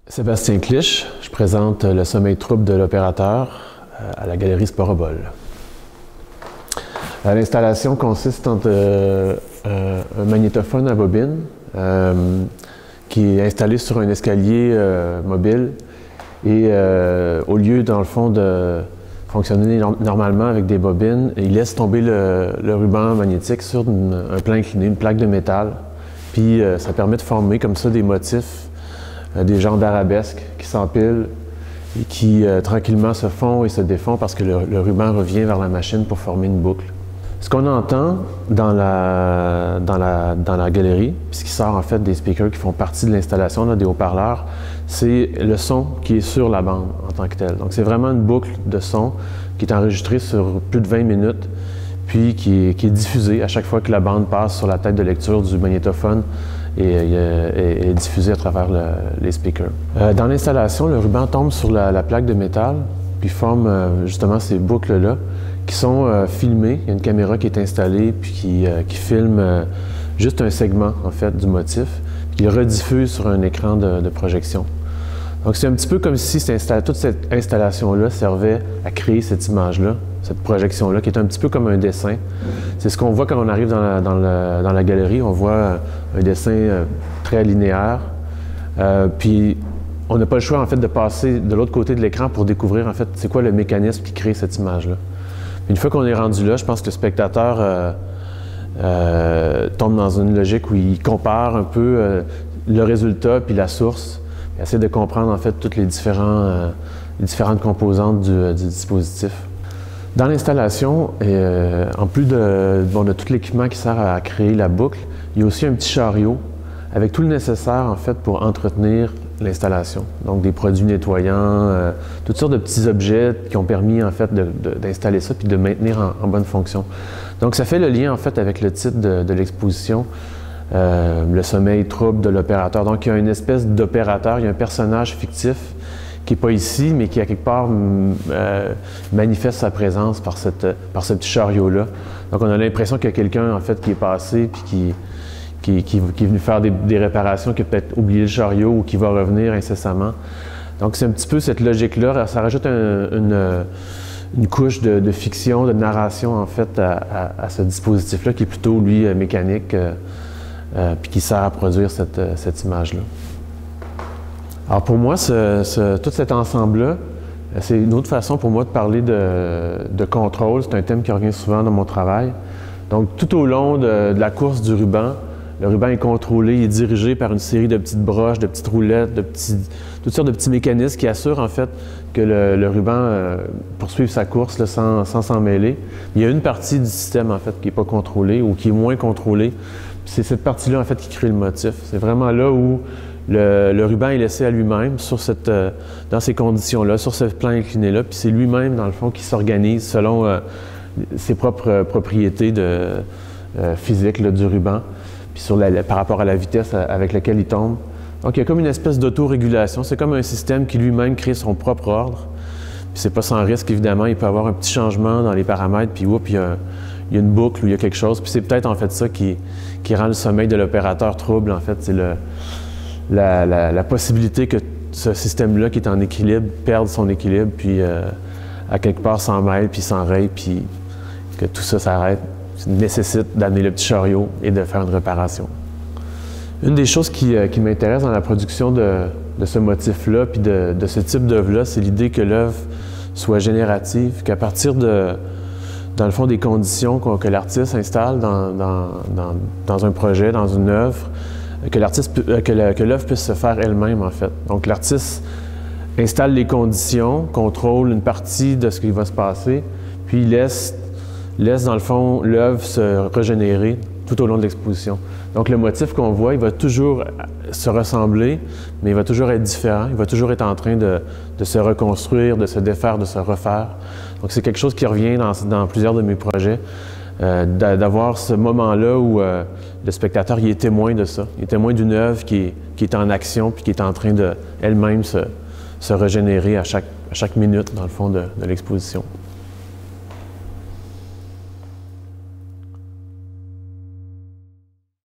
Sébastien Clich, je présente le sommeil trouble de l'opérateur à la galerie Sporobol. L'installation consiste en un magnétophone à bobine qui est installé sur un escalier mobile et au lieu, dans le fond, de fonctionner normalement avec des bobines, il laisse tomber le ruban magnétique sur un plan incliné, une plaque de métal. Puis ça permet de former comme ça des motifs, des genres d'arabesques qui s'empilent et qui tranquillement se font et se défont parce que le ruban revient vers la machine pour former une boucle. Ce qu'on entend dans la galerie, puis ce qui sort en fait des speakers qui font partie de l'installation, des haut-parleurs, c'est le son qui est sur la bande en tant que tel. Donc c'est vraiment une boucle de son qui est enregistrée sur plus de 20 minutes, puis qui est diffusée à chaque fois que la bande passe sur la tête de lecture du magnétophone et est diffusée à travers les speakers. Dans l'installation, le ruban tombe sur la plaque de métal, puis forme justement ces boucles-là, qui sont filmées. Il y a une caméra qui est installée puis qui filme juste un segment en fait du motif, puis qui le rediffuse sur un écran de projection. Donc c'est un petit peu comme si toute cette installation-là servait à créer cette image-là, cette projection-là, qui est un petit peu comme un dessin. C'est ce qu'on voit quand on arrive dans la galerie. On voit un dessin très linéaire, puis on n'a pas le choix en fait de passer de l'autre côté de l'écran pour découvrir en fait c'est quoi le mécanisme qui crée cette image-là. Une fois qu'on est rendu là, je pense que le spectateur tombe dans une logique où il compare un peu le résultat puis la source, et essaie de comprendre en fait toutes les différentes composantes du dispositif. Dans l'installation, en plus de tout l'équipement qui sert à créer la boucle, il y a aussi un petit chariot avec tout le nécessaire en fait pour entretenir l'installation. Donc des produits nettoyants, toutes sortes de petits objets qui ont permis en fait d'installer ça puis de maintenir en bonne fonction. Donc ça fait le lien en fait avec le titre de l'exposition, le sommeil trouble de l'opérateur. Donc il y a une espèce d'opérateur, il y a un personnage fictif qui n'est pas ici, mais qui à quelque part manifeste sa présence par ce petit chariot-là. Donc on a l'impression qu'il y a quelqu'un en fait qui est passé puis qui est venu faire des réparations, qui a peut-être oublié le chariot ou qui va revenir incessamment. Donc c'est un petit peu cette logique-là, ça rajoute une couche de fiction, de narration en fait à ce dispositif-là qui est plutôt, lui, mécanique, puis qui sert à produire cette image-là. Alors pour moi, tout cet ensemble-là, c'est une autre façon pour moi de parler de contrôle. C'est un thème qui revient souvent dans mon travail. Donc tout au long de la course du ruban, le ruban est contrôlé, il est dirigé par une série de petites broches, de petites roulettes, toutes sortes de petits mécanismes qui assurent en fait que le ruban poursuive sa course là, sans s'en mêler. Il y a une partie du système en fait qui n'est pas contrôlée ou qui est moins contrôlée. C'est cette partie-là en fait qui crée le motif. C'est vraiment là où le ruban est laissé à lui-même dans ces conditions-là, sur ce plan incliné-là, puis c'est lui-même dans le fond qui s'organise selon ses propres propriétés physiques du ruban. Puis par rapport à la vitesse avec laquelle il tombe. Donc il y a comme une espèce d'autorégulation, c'est comme un système qui lui-même crée son propre ordre. Puis c'est pas sans risque, évidemment, il peut y avoir un petit changement dans les paramètres, puis il y a une boucle ou il y a quelque chose. Puis c'est peut-être en fait ça qui rend le sommeil de l'opérateur trouble, en fait, c'est la possibilité que ce système-là qui est en équilibre perde son équilibre, puis à quelque part s'en mêle, puis s'enraye, puis que tout ça s'arrête. Nécessite d'amener le petit chariot et de faire une réparation. Une des choses qui m'intéresse dans la production de ce motif-là puis de ce type d'œuvre-là, c'est l'idée que l'œuvre soit générative, qu'à partir dans le fond, des conditions que l'artiste installe dans un projet, dans une œuvre, que l'œuvre puisse se faire elle-même, en fait. Donc l'artiste installe les conditions, contrôle une partie de ce qui va se passer, puis il laisse dans le fond l'œuvre se régénérer tout au long de l'exposition. Donc le motif qu'on voit, il va toujours se ressembler, mais il va toujours être différent, il va toujours être en train de se reconstruire, de se défaire, de se refaire. Donc c'est quelque chose qui revient dans plusieurs de mes projets, d'avoir ce moment-là où le spectateur il est témoin de ça. Il est témoin d'une œuvre qui est en action puis qui est en train de elle-même se régénérer à chaque minute, dans le fond, de l'exposition.